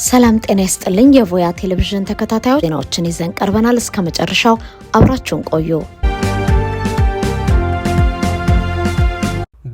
ሰላም ጤና ይስጥልኝ የቮያ ቴሌቪዥን ተከታታዮች ዜናዎችን ይዘን ቀርበናል። እስከ መጨረሻው አብራችሁን ቆዩ።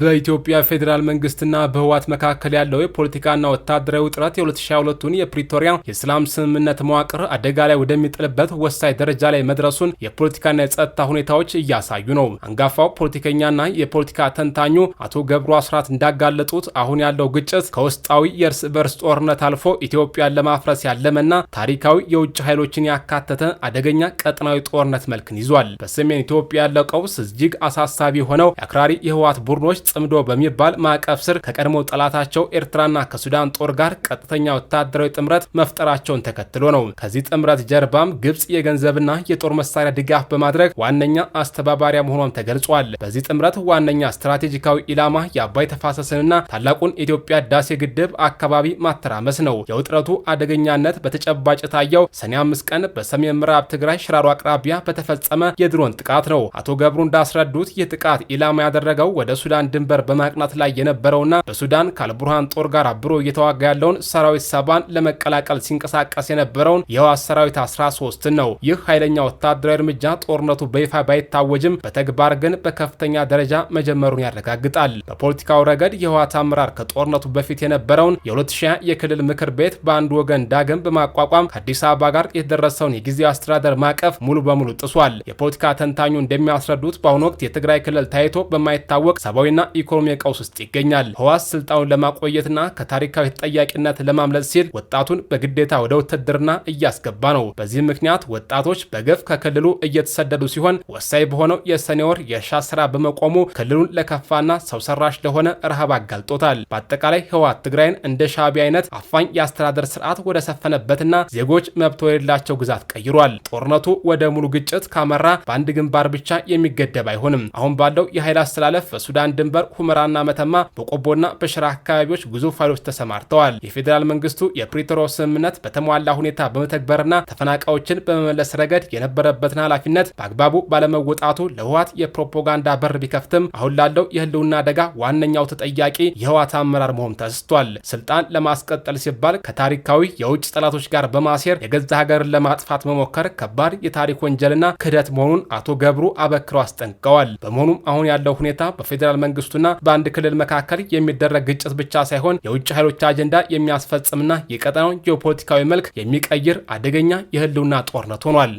በኢትዮጵያ ፌዴራል መንግስትና በህወሓት መካከል ያለው የፖለቲካና ወታደራዊ ውጥረት የ2022ን የፕሪቶሪያ የሰላም ስምምነት መዋቅር አደጋ ላይ ወደሚጥልበት ወሳኝ ደረጃ ላይ መድረሱን የፖለቲካና የጸጥታ ሁኔታዎች እያሳዩ ነው። አንጋፋው ፖለቲከኛና የፖለቲካ ተንታኙ አቶ ገብሩ አስራት እንዳጋለጡት አሁን ያለው ግጭት ከውስጣዊ የእርስ በርስ ጦርነት አልፎ ኢትዮጵያን ለማፍረስ ያለመና ታሪካዊ የውጭ ኃይሎችን ያካተተ አደገኛ ቀጠናዊ ጦርነት መልክን ይዟል። በሰሜን ኢትዮጵያ ያለው ቀውስ እጅግ አሳሳቢ ሆነው የአክራሪ የህወሓት ቡድኖች ጽምዶ በሚባል ማዕቀፍ ስር ከቀድሞው ጠላታቸው ኤርትራና ከሱዳን ጦር ጋር ቀጥተኛ ወታደራዊ ጥምረት መፍጠራቸውን ተከትሎ ነው። ከዚህ ጥምረት ጀርባም ግብጽ የገንዘብና የጦር መሳሪያ ድጋፍ በማድረግ ዋነኛ አስተባባሪ መሆኗም ተገልጿል። በዚህ ጥምረት ዋነኛ ስትራቴጂካዊ ኢላማ የአባይ ተፋሰስንና ታላቁን የኢትዮጵያ ህዳሴ ግድብ አካባቢ ማተራመስ ነው። የውጥረቱ አደገኛነት በተጨባጭ ታየው ሰኔ 5 ቀን በሰሜን ምዕራብ ትግራይ ሽራሮ አቅራቢያ በተፈጸመ የድሮን ጥቃት ነው። አቶ ገብሩ እንዳስረዱት ይህ ጥቃት ኢላማ ያደረገው ወደ ሱዳን ድንበር በማቅናት ላይ የነበረውና በሱዳን ከአልቡርሃን ጦር ጋር አብሮ እየተዋጋ ያለውን ሰራዊት ሰባን ለመቀላቀል ሲንቀሳቀስ የነበረውን የህወሓት ሰራዊት 13 ነው። ይህ ኃይለኛ ወታደራዊ እርምጃ ጦርነቱ በይፋ ባይታወጅም በተግባር ግን በከፍተኛ ደረጃ መጀመሩን ያረጋግጣል። በፖለቲካው ረገድ የህወሓት አመራር ከጦርነቱ በፊት የነበረውን የ2020 የክልል ምክር ቤት በአንድ ወገን ዳግም በማቋቋም ከአዲስ አበባ ጋር የተደረሰውን የጊዜያዊ አስተዳደር ማዕቀፍ ሙሉ በሙሉ ጥሷል። የፖለቲካ ተንታኙ እንደሚያስረዱት በአሁኑ ወቅት የትግራይ ክልል ታይቶ በማይታወቅ ሰብአዊና ኢኮኖሚ ቀውስ ውስጥ ይገኛል። ህወሓት ስልጣኑን ለማቆየትና ከታሪካዊ ተጠያቂነት ለማምለጥ ሲል ወጣቱን በግዴታ ወደ ውትድርና እያስገባ ነው። በዚህ ምክንያት ወጣቶች በገፍ ከክልሉ እየተሰደዱ ሲሆን ወሳኝ በሆነው የሰኔ ወር የእርሻ ስራ በመቆሙ ክልሉን ለከፋና ሰው ሰራሽ ለሆነ ረሃብ አጋልጦታል። በአጠቃላይ ህወሓት ትግራይን እንደ ሻዕቢያ አይነት አፋኝ የአስተዳደር ስርዓት ወደ ሰፈነበትና ዜጎች መብት የሌላቸው ግዛት ቀይሯል። ጦርነቱ ወደ ሙሉ ግጭት ካመራ በአንድ ግንባር ብቻ የሚገደብ አይሆንም። አሁን ባለው የኃይል አስተላለፍ በሱዳን ድንበር ሁመራና መተማ በቆቦና በሽራ አካባቢዎች ግዙፍ ኃይሎች ተሰማርተዋል። የፌዴራል መንግስቱ የፕሪቶሪያው ስምምነት በተሟላ ሁኔታ በመተግበርና ተፈናቃዮችን በመመለስ ረገድ የነበረበትን ኃላፊነት በአግባቡ ባለመወጣቱ ለህወሓት የፕሮፓጋንዳ በር ቢከፍትም አሁን ላለው የህልውና አደጋ ዋነኛው ተጠያቂ የህወሓት አመራር መሆኑ ተስቷል። ስልጣን ለማስቀጠል ሲባል ከታሪካዊ የውጭ ጠላቶች ጋር በማሴር የገዛ ሀገርን ለማጥፋት መሞከር ከባድ የታሪክ ወንጀልና ክህደት መሆኑን አቶ ገብሩ አበክረው አስጠንቅቀዋል። በመሆኑም አሁን ያለው ሁኔታ በፌዴራል መንግስቱና በአንድ ክልል መካከል የሚደረግ ግጭት ብቻ ሳይሆን የውጭ ኃይሎች አጀንዳ የሚያስፈጽምና የቀጠናውን ጂኦፖለቲካዊ መልክ የሚቀይር አደገኛ የህልውና ጦርነት ሆኗል።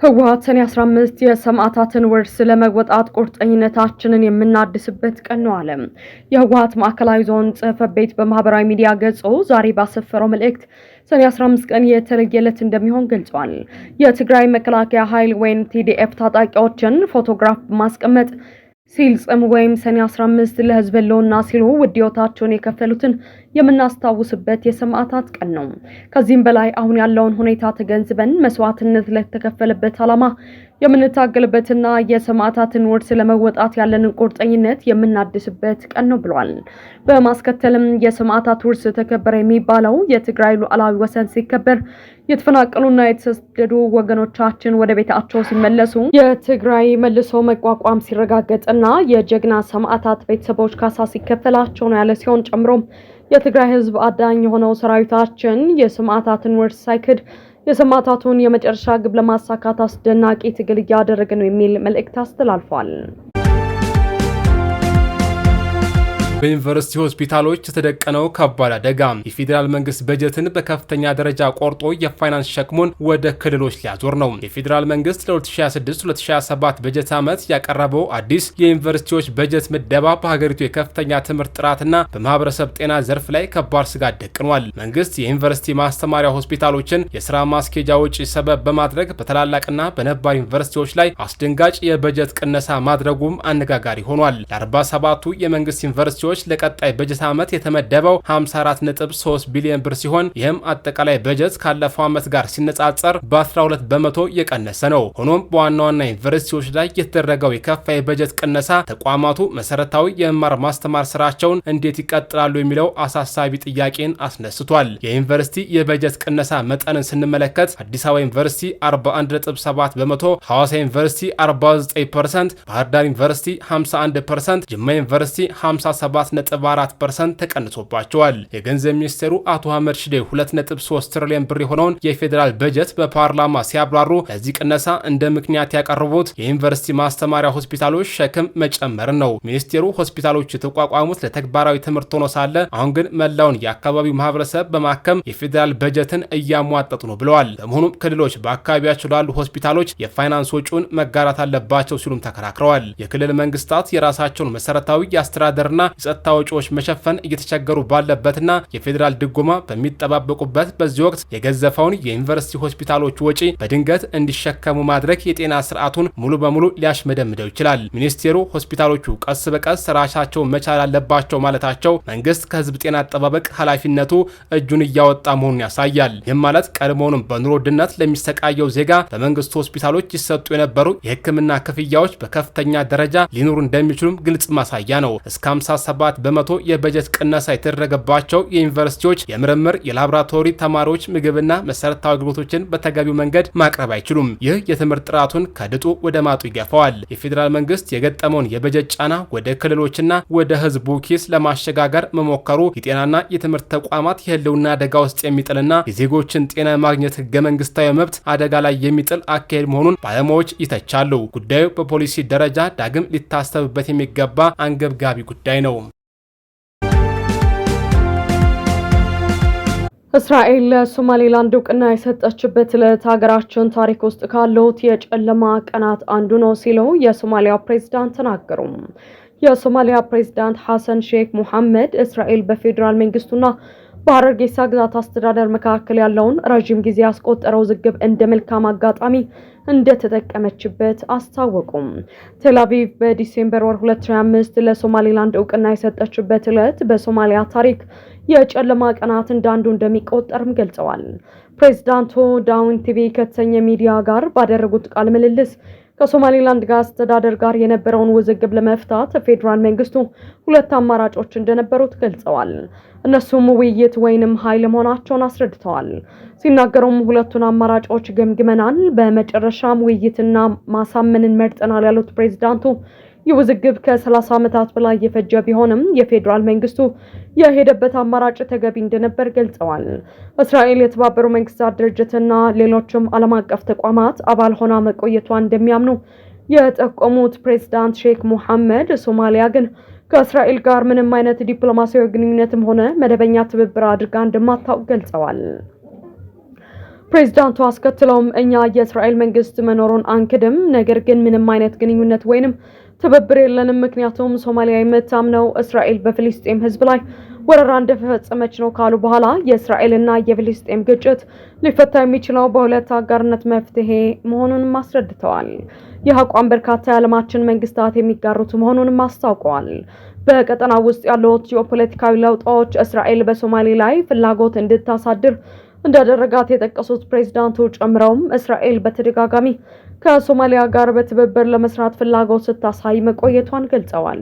ህወሓት ሰኔ 15 የሰማዕታትን ውርስ ለመወጣት ቁርጠኝነታችንን የምናድስበት ቀን ነው አለ። የህወሓት ማዕከላዊ ዞን ጽሕፈት ቤት በማህበራዊ ሚዲያ ገጹ ዛሬ ባሰፈረው መልእክት ሰኔ 15 ቀን የተለየለት እንደሚሆን ገልጿል። የትግራይ መከላከያ ኃይል ወይም TDF ታጣቂዎችን ፎቶግራፍ በማስቀመጥ ሲልጽም ወይም ሰኔ 15 ለህዝብ ለውና ሲሉ ውድ ህይወታቸውን የከፈሉትን የምናስታውስበት የሰማዕታት ቀን ነው። ከዚህም በላይ አሁን ያለውን ሁኔታ ተገንዝበን መስዋዕትነት ለተከፈለበት ዓላማ የምንታገልበትና የሰማዕታትን ውርስ ለመወጣት ያለንን ቁርጠኝነት የምናድስበት ቀን ነው ብሏል። በማስከተልም የሰማዕታት ውርስ ተከበረ የሚባለው የትግራይ ሉዓላዊ ወሰን ሲከበር፣ የተፈናቀሉና የተሰደዱ ወገኖቻችን ወደ ቤታቸው ሲመለሱ፣ የትግራይ መልሶ መቋቋም ሲረጋገጥና የጀግና ሰማዕታት ቤተሰቦች ካሳ ሲከፈላቸው ነው ያለ ሲሆን ጨምሮ የትግራይ ህዝብ አዳኝ የሆነው ሰራዊታችን የሰማዕታትን ውርስ ሳይክድ የሰማዕታቱን የመጨረሻ ግብ ለማሳካት አስደናቂ ትግል እያደረገ ነው የሚል መልእክት አስተላልፏል። በዩኒቨርሲቲ ሆስፒታሎች የተደቀነው ከባድ አደጋ የፌዴራል መንግስት በጀትን በከፍተኛ ደረጃ ቆርጦ የፋይናንስ ሸክሙን ወደ ክልሎች ሊያዞር ነው። የፌዴራል መንግስት ለ2026-2027 በጀት ዓመት ያቀረበው አዲስ የዩኒቨርሲቲዎች በጀት ምደባ በሀገሪቱ የከፍተኛ ትምህርት ጥራትና በማህበረሰብ ጤና ዘርፍ ላይ ከባድ ስጋት ደቅኗል። መንግስት የዩኒቨርሲቲ ማስተማሪያ ሆስፒታሎችን የስራ ማስኬጃ ወጪ ሰበብ በማድረግ በተላላቅና በነባር ዩኒቨርሲቲዎች ላይ አስደንጋጭ የበጀት ቅነሳ ማድረጉም አነጋጋሪ ሆኗል። ለ47ቱ የመንግስት ዩኒቨርሲቲዎች ለቀጣይ በጀት ዓመት የተመደበው 54.3 ቢሊዮን ብር ሲሆን ይህም አጠቃላይ በጀት ካለፈው ዓመት ጋር ሲነጻጸር በ12 በመቶ የቀነሰ ነው። ሆኖም በዋና ዋና ዩኒቨርሲቲዎች ላይ የተደረገው የከፋ የበጀት ቅነሳ ተቋማቱ መሰረታዊ የመማር ማስተማር ስራቸውን እንዴት ይቀጥላሉ የሚለው አሳሳቢ ጥያቄን አስነስቷል። የዩኒቨርሲቲ የበጀት ቅነሳ መጠንን ስንመለከት አዲስ አበባ ዩኒቨርሲቲ 41.7 በመቶ፣ ሐዋሳ ዩኒቨርሲቲ 49%፣ ባህር ዳር ዩኒቨርሲቲ 51%፣ ጅማ ዩኒቨርሲቲ 57 7.4% ተቀንሶባቸዋል። የገንዘብ ሚኒስቴሩ አቶ አህመድ ሽዴ 2.3 ትሪሊዮን ብር የሆነውን የፌዴራል በጀት በፓርላማ ሲያብራሩ ለዚህ ቅነሳ እንደ ምክንያት ያቀረቡት የዩኒቨርሲቲ ማስተማሪያ ሆስፒታሎች ሸክም መጨመር ነው። ሚኒስቴሩ ሆስፒታሎች የተቋቋሙት ለተግባራዊ ትምህርት ሆኖ ሳለ አሁን ግን መላውን የአካባቢው ማህበረሰብ በማከም የፌዴራል በጀትን እያሟጠጡ ነው ብለዋል። በመሆኑም ክልሎች በአካባቢያቸው ላሉ ሆስፒታሎች የፋይናንስ ወጪውን መጋራት አለባቸው ሲሉም ተከራክረዋል። የክልል መንግስታት የራሳቸውን መሰረታዊ የአስተዳደርና የጸጥታ ወጪዎች መሸፈን እየተቸገሩ ባለበትና የፌዴራል ድጎማ በሚጠባበቁበት በዚህ ወቅት የገዘፈውን የዩኒቨርሲቲ ሆስፒታሎች ወጪ በድንገት እንዲሸከሙ ማድረግ የጤና ስርዓቱን ሙሉ በሙሉ ሊያሽመደምደው ይችላል። ሚኒስቴሩ ሆስፒታሎቹ ቀስ በቀስ ራሳቸውን መቻል አለባቸው ማለታቸው መንግስት ከህዝብ ጤና አጠባበቅ ኃላፊነቱ እጁን እያወጣ መሆኑን ያሳያል። ይህም ማለት ቀድሞውንም በኑሮ ውድነት ለሚሰቃየው ዜጋ በመንግስቱ ሆስፒታሎች ይሰጡ የነበሩ የህክምና ክፍያዎች በከፍተኛ ደረጃ ሊኖሩ እንደሚችሉም ግልጽ ማሳያ ነው። እስከ 57 በመቶ የበጀት ቅነሳ የተደረገባቸው የዩኒቨርሲቲዎች የምርምር የላቦራቶሪ ተማሪዎች ምግብና መሰረታዊ አገልግሎቶችን በተገቢው መንገድ ማቅረብ አይችሉም። ይህ የትምህርት ጥራቱን ከድጡ ወደ ማጡ ይገፋዋል። የፌዴራል መንግስት የገጠመውን የበጀት ጫና ወደ ክልሎችና ወደ ህዝቡ ኪስ ለማሸጋገር መሞከሩ የጤናና የትምህርት ተቋማት የህልውና አደጋ ውስጥ የሚጥልና የዜጎችን ጤና ማግኘት ህገ መንግስታዊ መብት አደጋ ላይ የሚጥል አካሄድ መሆኑን ባለሙያዎች ይተቻሉ። ጉዳዩ በፖሊሲ ደረጃ ዳግም ሊታሰብበት የሚገባ አንገብጋቢ ጉዳይ ነው። እስራኤል ለሶማሌላንድ እውቅና የሰጠችበት ዕለት ሀገራችን ታሪክ ውስጥ ካሉት የጨለማ ቀናት አንዱ ነው ሲሉ የሶማሊያ ፕሬዝዳንት ተናገሩ። የሶማሊያ ፕሬዝዳንት ሐሰን ሼክ ሙሐመድ እስራኤል በፌዴራል መንግስቱና በሐረርጌሳ ግዛት አስተዳደር መካከል ያለውን ረጅም ጊዜ ያስቆጠረው ውዝግብ እንደ መልካም አጋጣሚ እንደተጠቀመችበት አስታወቁም። ቴል አቪቭ በዲሴምበር ወር 2025 ለሶማሌላንድ እውቅና የሰጠችበት ዕለት በሶማሊያ ታሪክ የጨለማ ቀናት እንዳንዱ እንደሚቆጠርም ገልጸዋል። ፕሬዝዳንቱ ዳውን ቲቪ ከተሰኘ ሚዲያ ጋር ባደረጉት ቃለ ምልልስ ከሶማሌላንድ ጋር አስተዳደር ጋር የነበረውን ውዝግብ ለመፍታት ፌዴራል መንግስቱ ሁለት አማራጮች እንደነበሩት ገልጸዋል። እነሱም ውይይት ወይንም ኃይል መሆናቸውን አስረድተዋል። ሲናገሩም ሁለቱን አማራጮች ገምግመናል፣ በመጨረሻም ውይይትና ማሳመንን መርጠናል ያሉት ፕሬዝዳንቱ የውዝግብ ከ30 ዓመታት በላይ የፈጀ ቢሆንም የፌዴራል መንግስቱ የሄደበት አማራጭ ተገቢ እንደነበር ገልጸዋል። እስራኤል የተባበሩ መንግስታት ድርጅትና ሌሎችም ዓለም አቀፍ ተቋማት አባል ሆና መቆየቷን እንደሚያምኑ የጠቆሙት ፕሬዝዳንት ሼክ ሙሐመድ ሶማሊያ ግን ከእስራኤል ጋር ምንም አይነት ዲፕሎማሲያዊ ግንኙነትም ሆነ መደበኛ ትብብር አድርጋ እንደማታውቅ ገልጸዋል። ፕሬዝዳንቱ አስከትለውም እኛ የእስራኤል መንግስት መኖሩን አንክድም፣ ነገር ግን ምንም አይነት ግንኙነት ወይንም ትብብር የለንም፣ ምክንያቱም ሶማሊያ የምታምነው እስራኤል በፍልስጤም ህዝብ ላይ ወረራ እንደፈጸመች ነው ካሉ በኋላ የእስራኤልና የፍልስጤም ግጭት ሊፈታ የሚችለው በሁለት አጋርነት መፍትሄ መሆኑንም አስረድተዋል። ይህ አቋም በርካታ የዓለማችን መንግስታት የሚጋሩት መሆኑንም አስታውቀዋል። በቀጠናው ውስጥ ያሉት ጂኦፖለቲካዊ ለውጦች እስራኤል በሶማሌ ላይ ፍላጎት እንድታሳድር እንዳደረጋት የጠቀሱት ፕሬዝዳንቱ ጨምረውም እስራኤል በተደጋጋሚ ከሶማሊያ ጋር በትብብር ለመስራት ፍላጎት ስታሳይ መቆየቷን ገልጸዋል።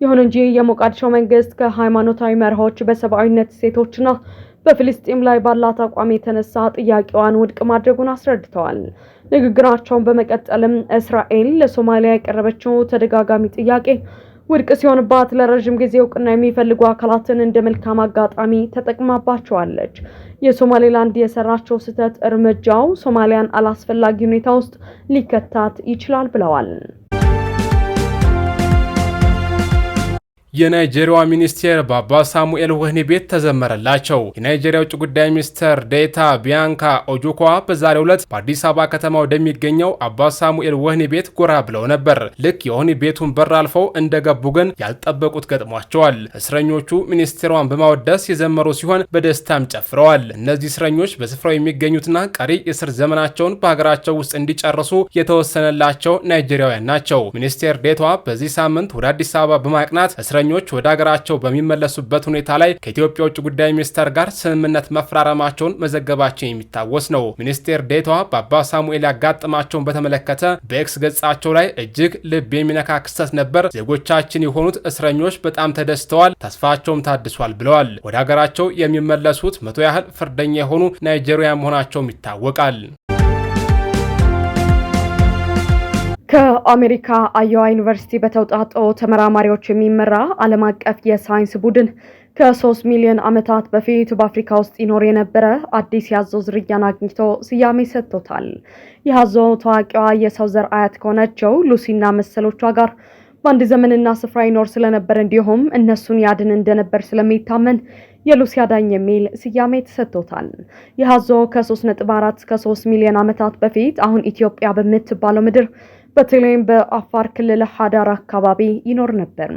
ይሁን እንጂ የሞቃዲሾ መንግስት ከሃይማኖታዊ መርሆች በሰብአዊነት ሴቶችና በፍልስጤም ላይ ባላት አቋም የተነሳ ጥያቄዋን ውድቅ ማድረጉን አስረድተዋል። ንግግራቸውን በመቀጠልም እስራኤል ለሶማሊያ ያቀረበችው ተደጋጋሚ ጥያቄ ውድቅ ሲሆንባት ለረጅም ጊዜ እውቅና የሚፈልጉ አካላትን እንደ መልካም አጋጣሚ ተጠቅማባቸዋለች። የሶማሌላንድ የሰራቸው ስህተት እርምጃው ሶማሊያን አላስፈላጊ ሁኔታ ውስጥ ሊከታት ይችላል ብለዋል። የናይጄሪያ ሚኒስቴር በአባ ሳሙኤል ወህኒ ቤት ተዘመረላቸው። የናይጄሪያ ውጭ ጉዳይ ሚኒስትር ዴታ ቢያንካ ኦጁኳ በዛሬው ዕለት በአዲስ አበባ ከተማ ወደሚገኘው አባ ሳሙኤል ወህኒ ቤት ጎራ ብለው ነበር። ልክ የወህኒ ቤቱን በር አልፈው እንደገቡ ግን ያልጠበቁት ገጥሟቸዋል። እስረኞቹ ሚኒስቴሯን በማወደስ የዘመሩ ሲሆን በደስታም ጨፍረዋል። እነዚህ እስረኞች በስፍራው የሚገኙትና ቀሪ የእስር ዘመናቸውን በሀገራቸው ውስጥ እንዲጨርሱ የተወሰነላቸው ናይጄሪያውያን ናቸው። ሚኒስቴር ዴታዋ በዚህ ሳምንት ወደ አዲስ አበባ በማቅናት እስረኞች ወደ ሀገራቸው በሚመለሱበት ሁኔታ ላይ ከኢትዮጵያ ውጭ ጉዳይ ሚኒስቴር ጋር ስምምነት መፈራረማቸውን መዘገባቸው የሚታወስ ነው። ሚኒስቴር ዴታዋ በአባ ሳሙኤል ያጋጠማቸውን በተመለከተ በኤክስ ገጻቸው ላይ እጅግ ልብ የሚነካ ክስተት ነበር፣ ዜጎቻችን የሆኑት እስረኞች በጣም ተደስተዋል፣ ተስፋቸውም ታድሷል ብለዋል። ወደ ሀገራቸው የሚመለሱት 100 ያህል ፍርደኛ የሆኑ ናይጄሪያ መሆናቸውም ይታወቃል። ከአሜሪካ አዮዋ ዩኒቨርሲቲ በተውጣጡ ተመራማሪዎች የሚመራ ዓለም አቀፍ የሳይንስ ቡድን ከ3 ሚሊዮን ዓመታት በፊት በአፍሪካ ውስጥ ይኖር የነበረ አዲስ የአዞ ዝርያን አግኝቶ ስያሜ ሰጥቶታል። የአዞ ታዋቂዋ የሰው ዘር አያት ከሆነችው ሉሲና መሰሎቿ ጋር በአንድ ዘመንና ስፍራ ይኖር ስለነበር እንዲሁም እነሱን ያድን እንደነበር ስለሚታመን የሉሲ አዳኝ የሚል ስያሜ ተሰጥቶታል። የአዞ ከ3.4 እስከ 3 ሚሊዮን ዓመታት በፊት አሁን ኢትዮጵያ በምትባለው ምድር በተለይም በአፋር ክልል ሀዳር አካባቢ ይኖር ነበር።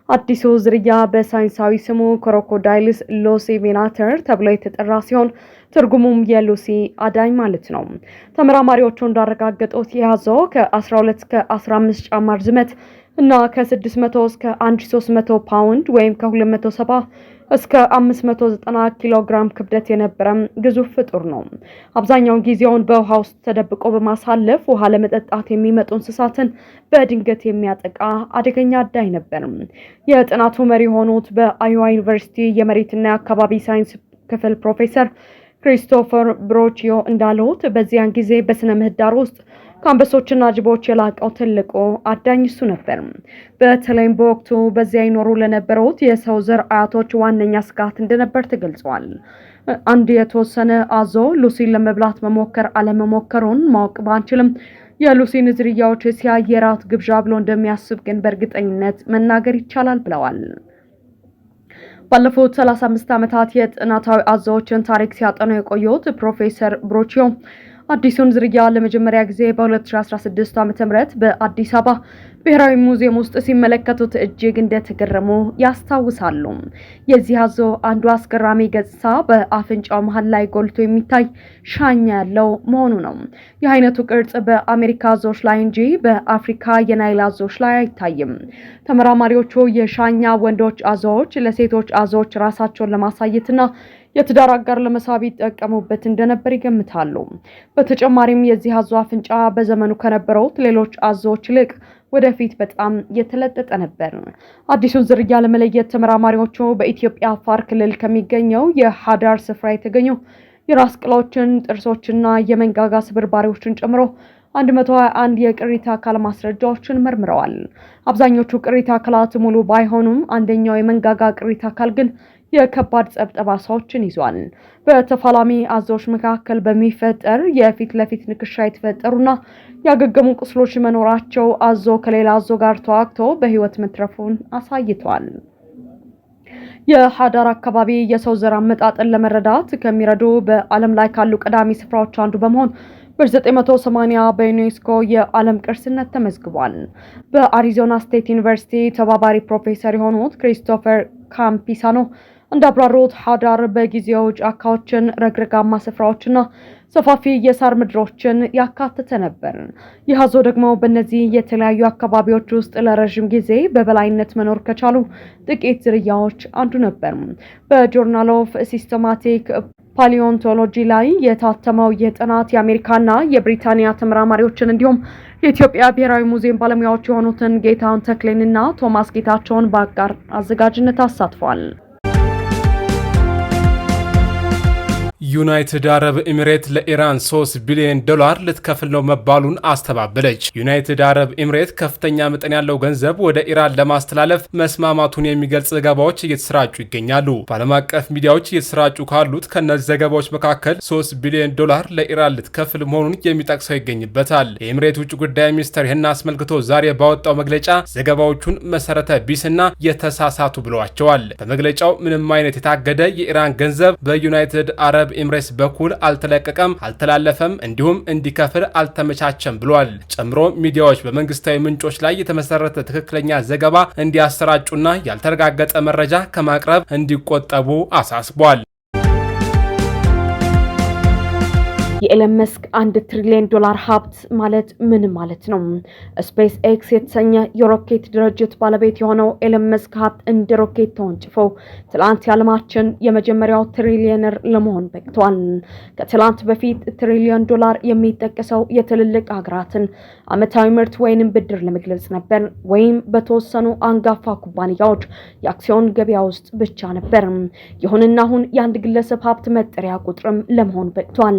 አዲሱ ዝርያ በሳይንሳዊ ስሙ ክሮኮዳይልስ ሎሲቬናተር ተብሎ የተጠራ ሲሆን ትርጉሙም የሉሲ አዳኝ ማለት ነው። ተመራማሪዎቹ እንዳረጋገጡት የአዞ ከ12 እስከ 15 ጫማ ርዝመት እና ከ600 እስከ 1300 ፓውንድ ወይም ከ270 እስከ 590 ኪሎ ግራም ክብደት የነበረ ግዙፍ ፍጡር ነው። አብዛኛውን ጊዜውን በውሃ ውስጥ ተደብቆ በማሳለፍ ውሃ ለመጠጣት የሚመጡ እንስሳትን በድንገት የሚያጠቃ አደገኛ አዳኝ ነበር። የጥናቱ መሪ የሆኑት በአዮዋ ዩኒቨርሲቲ የመሬትና የአካባቢ ሳይንስ ክፍል ፕሮፌሰር ክሪስቶፈር ብሮቺዮ እንዳሉት በዚያን ጊዜ በስነ ምህዳር ውስጥ ከአንበሶችና ጅቦች የላቀው ትልቁ አዳኝ እሱ ነበር። በተለይም በወቅቱ በዚያ ይኖሩ ለነበሩት የሰው ዘር አያቶች ዋነኛ ስጋት እንደነበር ተገልጿል። አንድ የተወሰነ አዞ ሉሲን ለመብላት መሞከር አለመሞከሩን ማወቅ ባንችልም የሉሲን ዝርያዎች ሲያይ የራት ግብዣ ብሎ እንደሚያስብ ግን በእርግጠኝነት መናገር ይቻላል ብለዋል። ባለፉት 35 ዓመታት የጥናታዊ አዞዎችን ታሪክ ሲያጠኑ የቆዩት ፕሮፌሰር ብሮቺዮ አዲሱን ዝርያ ለመጀመሪያ ጊዜ በ2016 ዓ.ም በአዲስ አበባ ብሔራዊ ሙዚየም ውስጥ ሲመለከቱት እጅግ እንደተገረሙ ያስታውሳሉ። የዚህ አዞ አንዱ አስገራሚ ገጽታ በአፍንጫው መሃል ላይ ጎልቶ የሚታይ ሻኛ ያለው መሆኑ ነው። የአይነቱ ቅርጽ በአሜሪካ አዞዎች ላይ እንጂ በአፍሪካ የናይል አዞዎች ላይ አይታይም። ተመራማሪዎቹ የሻኛ ወንዶች አዞዎች ለሴቶች አዞዎች ራሳቸውን ለማሳየትና የትዳር አጋር ለመሳብ ይጠቀሙበት እንደነበር ይገምታሉ። በተጨማሪም የዚህ አዞ አፍንጫ በዘመኑ ከነበሩት ሌሎች አዞዎች ይልቅ ወደፊት በጣም የተለጠጠ ነበር። አዲሱን ዝርያ ለመለየት ተመራማሪዎቹ በኢትዮጵያ አፋር ክልል ከሚገኘው የሀዳር ስፍራ የተገኙ የራስ ቅሎችን፣ ጥርሶችና የመንጋጋ ስብርባሪዎችን ጨምሮ 121 የቅሪተ አካል ማስረጃዎችን መርምረዋል። አብዛኞቹ ቅሪተ አካላት ሙሉ ባይሆኑም አንደኛው የመንጋጋ ቅሪተ አካል ግን የከባድ ጠባሳዎችን ይዟል። በተፋላሚ አዞዎች መካከል በሚፈጠር የፊት ለፊት ንክሻ የተፈጠሩና ያገገሙ ቁስሎች መኖራቸው አዞ ከሌላ አዞ ጋር ተዋግቶ በህይወት መትረፉን አሳይቷል። የሀዳር አካባቢ የሰው ዘር አመጣጥን ለመረዳት ከሚረዱ በዓለም ላይ ካሉ ቀዳሚ ስፍራዎች አንዱ በመሆን በ1980 በዩኔስኮ የዓለም ቅርስነት ተመዝግቧል። በአሪዞና ስቴት ዩኒቨርሲቲ ተባባሪ ፕሮፌሰር የሆኑት ክሪስቶፈር ካምፒሳኖ እንዳብራሩት ሀዳር በጊዜው ጫካዎችን፣ ረግረጋማ ስፍራዎችና ሰፋፊ የሳር ምድሮችን ያካተተ ነበር። ይህ አዞ ደግሞ በእነዚህ የተለያዩ አካባቢዎች ውስጥ ለረዥም ጊዜ በበላይነት መኖር ከቻሉ ጥቂት ዝርያዎች አንዱ ነበር። በጆርናል ኦፍ ሲስተማቲክ ፓሊዮንቶሎጂ ላይ የታተመው የጥናት የአሜሪካና የብሪታንያ ተመራማሪዎችን እንዲሁም የኢትዮጵያ ብሔራዊ ሙዚየም ባለሙያዎች የሆኑትን ጌታውን ተክሌንና ቶማስ ጌታቸውን በአጋር አዘጋጅነት አሳትፏል። ዩናይትድ አረብ ኤሚሬት ለኢራን $3 ቢሊዮን ልትከፍል ነው መባሉን አስተባበለች። ዩናይትድ አረብ ኤሚሬት ከፍተኛ መጠን ያለው ገንዘብ ወደ ኢራን ለማስተላለፍ መስማማቱን የሚገልጽ ዘገባዎች እየተሰራጩ ይገኛሉ። በዓለም አቀፍ ሚዲያዎች እየተሰራጩ ካሉት ከነዚህ ዘገባዎች መካከል $3 ቢሊዮን ለኢራን ልትከፍል መሆኑን የሚጠቅሰው ይገኝበታል። የኤሚሬት ውጭ ጉዳይ ሚኒስቴር ይህን አስመልክቶ ዛሬ ባወጣው መግለጫ ዘገባዎቹን መሰረተ ቢስና የተሳሳቱ ብለዋቸዋል። በመግለጫው ምንም አይነት የታገደ የኢራን ገንዘብ በዩናይትድ አረብ ኤሚሬትስ በኩል አልተለቀቀም፣ አልተላለፈም፣ እንዲሁም እንዲከፍል አልተመቻቸም ብሏል። ጨምሮ ሚዲያዎች በመንግስታዊ ምንጮች ላይ የተመሰረተ ትክክለኛ ዘገባ እንዲያሰራጩና ያልተረጋገጠ መረጃ ከማቅረብ እንዲቆጠቡ አሳስቧል። የኤለን መስክ $1 ትሪሊዮን ሀብት ማለት ምን ማለት ነው? ስፔስ ኤክስ የተሰኘ የሮኬት ድርጅት ባለቤት የሆነው ኤለን መስክ ሀብት እንደ ሮኬት ተወንጭፎ ትላንት የዓለማችን የመጀመሪያው ትሪሊየነር ለመሆን በቅቷል። ከትላንት በፊት $1 ትሪሊዮን የሚጠቀሰው የትልልቅ ሀገራትን ዓመታዊ ምርት ወይንም ብድር ለመግለጽ ነበር፣ ወይም በተወሰኑ አንጋፋ ኩባንያዎች የአክሲዮን ገበያ ውስጥ ብቻ ነበር። ይሁንና አሁን የአንድ ግለሰብ ሀብት መጠሪያ ቁጥርም ለመሆን በቅቷል።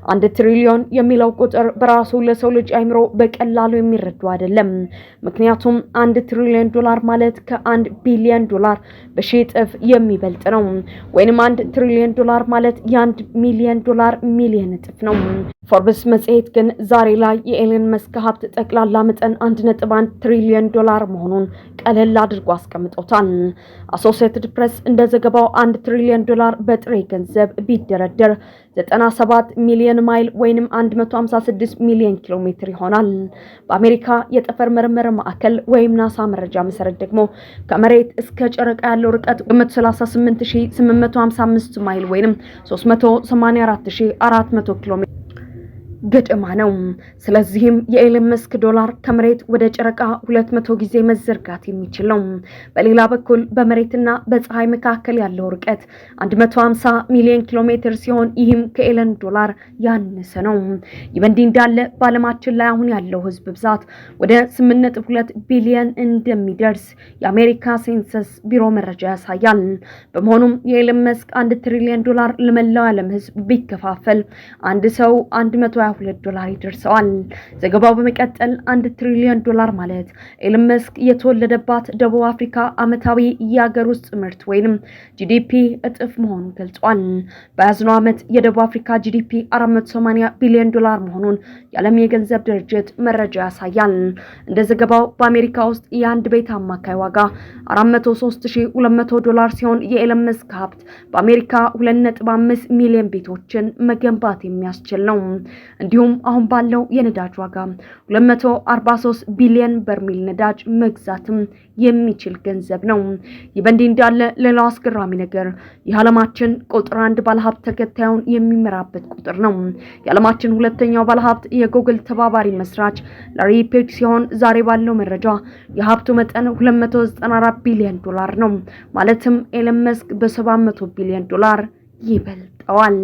1 ትሪሊዮን የሚለው ቁጥር በራሱ ለሰው ልጅ አይምሮ በቀላሉ የሚረዱ አይደለም። ምክንያቱም 1 ትሪሊዮን ዶላር ማለት ከ1 ቢሊዮን ዶላር በሺህ እጥፍ የሚበልጥ ነው። ወይንም 1 ትሪሊዮን ዶላር ማለት የ1 ሚሊዮን ዶላር ሚሊዮን እጥፍ ነው። ፎርብስ መጽሔት ግን ዛሬ ላይ የኤለን መስክ ሀብት ጠቅላላ መጠን 1.1 ትሪሊዮን ዶላር መሆኑን ቀለል አድርጎ አስቀምጦታል። አሶሲኤትድ ፕሬስ እንደዘገባው 1 ትሪሊዮን ዶላር በጥሬ ገንዘብ ቢደረደር 97 ሚሊዮን ማይል ወይንም 156 ሚሊዮን ኪሎ ሜትር ይሆናል። በአሜሪካ የጠፈር ምርምር ማዕከል ወይም ናሳ መረጃ መሰረት ደግሞ ከመሬት እስከ ጨረቃ ያለው ርቀት 138855 ማይል ወይንም 384400 ኪሎ ሜትር ገደማ ነው። ስለዚህም የኤለን መስክ ዶላር ከመሬት ወደ ጨረቃ 200 ጊዜ መዘርጋት የሚችል ነው። በሌላ በኩል በመሬትና በፀሐይ መካከል ያለው ርቀት 150 ሚሊዮን ኪሎ ሜትር ሲሆን ይህም ከኤለን ዶላር ያነሰ ነው። ይህ በእንዲህ እንዳለ በዓለማችን ላይ አሁን ያለው ህዝብ ብዛት ወደ 8.2 ቢሊዮን እንደሚደርስ የአሜሪካ ሴንሰስ ቢሮ መረጃ ያሳያል። በመሆኑም የኤለን መስክ 1 ትሪሊዮን ዶላር ለመላው ዓለም ህዝብ ቢከፋፈል አንድ ሰው 122 ዶላር ይደርሰዋል። ዘገባው በመቀጠል 1 ትሪሊዮን ዶላር ማለት ኤለን መስክ የተወለደባት ደቡብ አፍሪካ ዓመታዊ የሀገር ውስጥ ምርት ወይንም ጂዲፒ እጥፍ መሆኑን ገልጿል። በያዝነው ዓመት የደቡብ አፍሪካ ጂዲፒ 480 ቢሊዮን ዶላር መሆኑን የዓለም የገንዘብ ድርጅት መረጃ ያሳያል። እንደ ዘገባው በአሜሪካ ውስጥ የአንድ ቤት አማካይ ዋጋ 43200 ዶላር ሲሆን የኤለን መስክ ሀብት በአሜሪካ 2.5 ሚሊዮን ቤቶችን መገንባት የሚያስችል ነው። እንዲሁም አሁን ባለው የነዳጅ ዋጋ 243 ቢሊዮን በርሜል ነዳጅ መግዛትም የሚችል ገንዘብ ነው። ይህ በእንዲህ እንዳለ ሌላው አስገራሚ ነገር የዓለማችን ቁጥር 1 ባለሀብት ተከታዩን የሚመራበት ቁጥር ነው። የዓለማችን ሁለተኛው ባለሀብት የጉግል ተባባሪ መስራች ላሪ ፔጅ ሲሆን ዛሬ ባለው መረጃ የሀብቱ መጠን 294 ቢሊዮን ዶላር ነው። ማለትም ኤለን መስክ በ700 ቢሊዮን ዶላር ይበልጠዋል።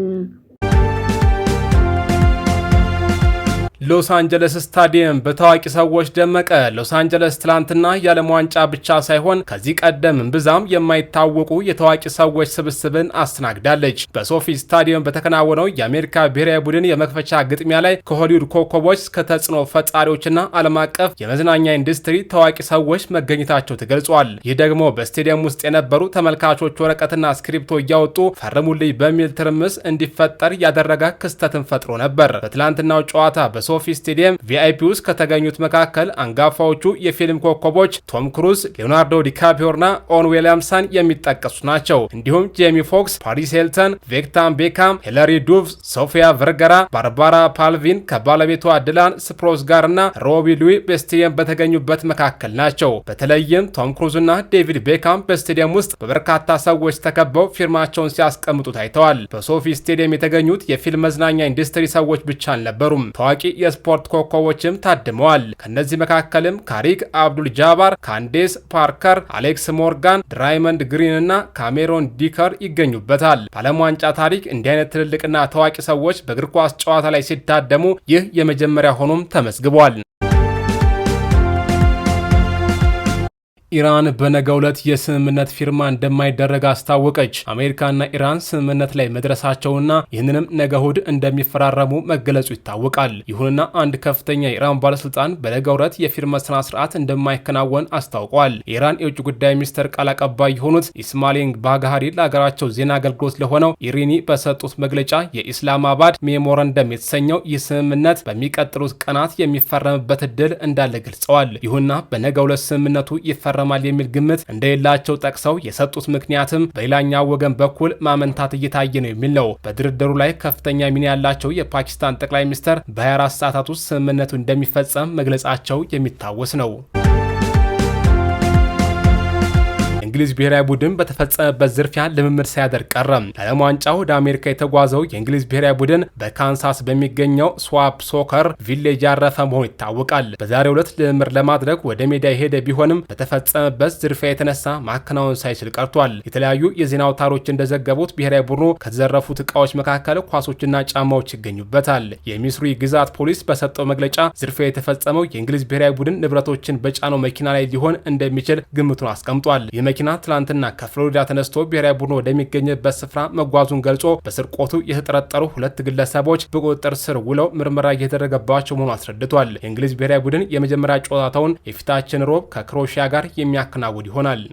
ሎስ አንጀለስ ስታዲየም በታዋቂ ሰዎች ደመቀ። ሎስ አንጀለስ ትላንትና የዓለም ዋንጫ ብቻ ሳይሆን ከዚህ ቀደም ብዛም የማይታወቁ የታዋቂ ሰዎች ስብስብን አስተናግዳለች። በሶፊ ስታዲየም በተከናወነው የአሜሪካ ብሔራዊ ቡድን የመክፈቻ ግጥሚያ ላይ ከሆሊውድ ኮከቦች እስከ ተጽዕኖ ፈጣሪዎችና ዓለም አቀፍ የመዝናኛ ኢንዱስትሪ ታዋቂ ሰዎች መገኘታቸው ተገልጿል። ይህ ደግሞ በስታዲየም ውስጥ የነበሩ ተመልካቾች ወረቀትና ስክሪፕቶ እያወጡ ፈርሙልኝ በሚል ትርምስ እንዲፈጠር ያደረገ ክስተትን ፈጥሮ ነበር። በትላንትናው ጨዋታ በሶፊ ስታዲየም ቪአይፒ ውስጥ ከተገኙት መካከል አንጋፋዎቹ የፊልም ኮከቦች ቶም ክሩዝ፣ ሊዮናርዶ ዲካፕሪዮና ኦን ዊሊያምሰን የሚጠቀሱ ናቸው። እንዲሁም ጄሚ ፎክስ፣ ፓሪስ ሂልተን፣ ቪክተር ቤካም፣ ሂለሪ ዱቭ፣ ሶፊያ ቨርገራ፣ ባርባራ ፓልቪን ከባለቤቷ ድላን ስፕሮስ ጋርና ሮቢ ሉዊ በስታዲየም በተገኙበት መካከል ናቸው። በተለይም ቶም ክሩዝና ዴቪድ ቤካም በስታዲየም ውስጥ በበርካታ ሰዎች ተከበው ፊርማቸውን ሲያስቀምጡ ታይተዋል። በሶፊ ስታዲየም የተገኙት የፊልም መዝናኛ ኢንዱስትሪ ሰዎች ብቻ አልነበሩም። ታዋቂ የስፖርት ኮከቦችም ታድመዋል። ከነዚህ መካከልም ካሪክ አብዱል ጃባር፣ ካንዴስ ፓርከር፣ አሌክስ ሞርጋን፣ ድራይመንድ ግሪን እና ካሜሮን ዲከር ይገኙበታል። በዓለም ዋንጫ ታሪክ እንዲህ አይነት ትልልቅና ታዋቂ ሰዎች በእግር ኳስ ጨዋታ ላይ ሲታደሙ ይህ የመጀመሪያ ሆኖም ተመዝግቧል። ኢራን በነገው ዕለት የስምምነት ፊርማ እንደማይደረግ አስታወቀች። አሜሪካና ኢራን ስምምነት ላይ መድረሳቸውና ይህንንም ነገ እሁድ እንደሚፈራረሙ መገለጹ ይታወቃል። ይሁንና አንድ ከፍተኛ የኢራን ባለስልጣን በነገው ዕለት የፊርማ ስነ ስርዓት እንደማይከናወን አስታውቋል። የኢራን የውጭ ጉዳይ ሚኒስትር ቃል አቀባይ የሆኑት ኢስማኤል ባጋሃሪ ለሀገራቸው ዜና አገልግሎት ለሆነው ኢሪኒ በሰጡት መግለጫ የኢስላማባድ ሜሞራንደም የተሰኘው ይህ ስምምነት በሚቀጥሉት ቀናት የሚፈረምበት እድል እንዳለ ገልጸዋል። ይሁንና በነገው ዕለት ስምምነቱ ይፈረማል የሚል ግምት እንደሌላቸው ጠቅሰው የሰጡት ምክንያትም በሌላኛው ወገን በኩል ማመንታት እየታየ ነው የሚል ነው። በድርድሩ ላይ ከፍተኛ ሚና ያላቸው የፓኪስታን ጠቅላይ ሚኒስትር በ24 ሰዓታት ውስጥ ስምምነቱ እንደሚፈጸም መግለጻቸው የሚታወስ ነው። የእንግሊዝ ብሔራዊ ቡድን በተፈጸመበት ዝርፊያ ልምምድ ሳያደርግ ቀረ። ለዓለም ዋንጫ ወደ አሜሪካ የተጓዘው የእንግሊዝ ብሔራዊ ቡድን በካንሳስ በሚገኘው ስዋፕ ሶከር ቪሌጅ ያረፈ መሆኑ ይታወቃል። በዛሬው ዕለት ልምምድ ለማድረግ ወደ ሜዳ የሄደ ቢሆንም በተፈጸመበት ዝርፊያ የተነሳ ማከናወን ሳይችል ቀርቷል። የተለያዩ የዜና አውታሮች እንደዘገቡት ብሔራዊ ቡድኑ ከተዘረፉት ዕቃዎች መካከል ኳሶችና ጫማዎች ይገኙበታል። የሚስሪ ግዛት ፖሊስ በሰጠው መግለጫ ዝርፊያ የተፈጸመው የእንግሊዝ ብሔራዊ ቡድን ንብረቶችን በጫነው መኪና ላይ ሊሆን እንደሚችል ግምቱን አስቀምጧል። የመኪና መኪና ትላንትና ከፍሎሪዳ ተነስቶ ብሔራዊ ቡድኑ ወደሚገኝበት ስፍራ መጓዙን ገልጾ በስርቆቱ የተጠረጠሩ 2 ግለሰቦች በቁጥጥር ስር ውለው ምርመራ እየተደረገባቸው መሆኑ አስረድቷል። የእንግሊዝ ብሔራዊ ቡድን የመጀመሪያ ጨዋታውን የፊታችን ሮብ ከክሮኤሺያ ጋር የሚያከናውን ይሆናል።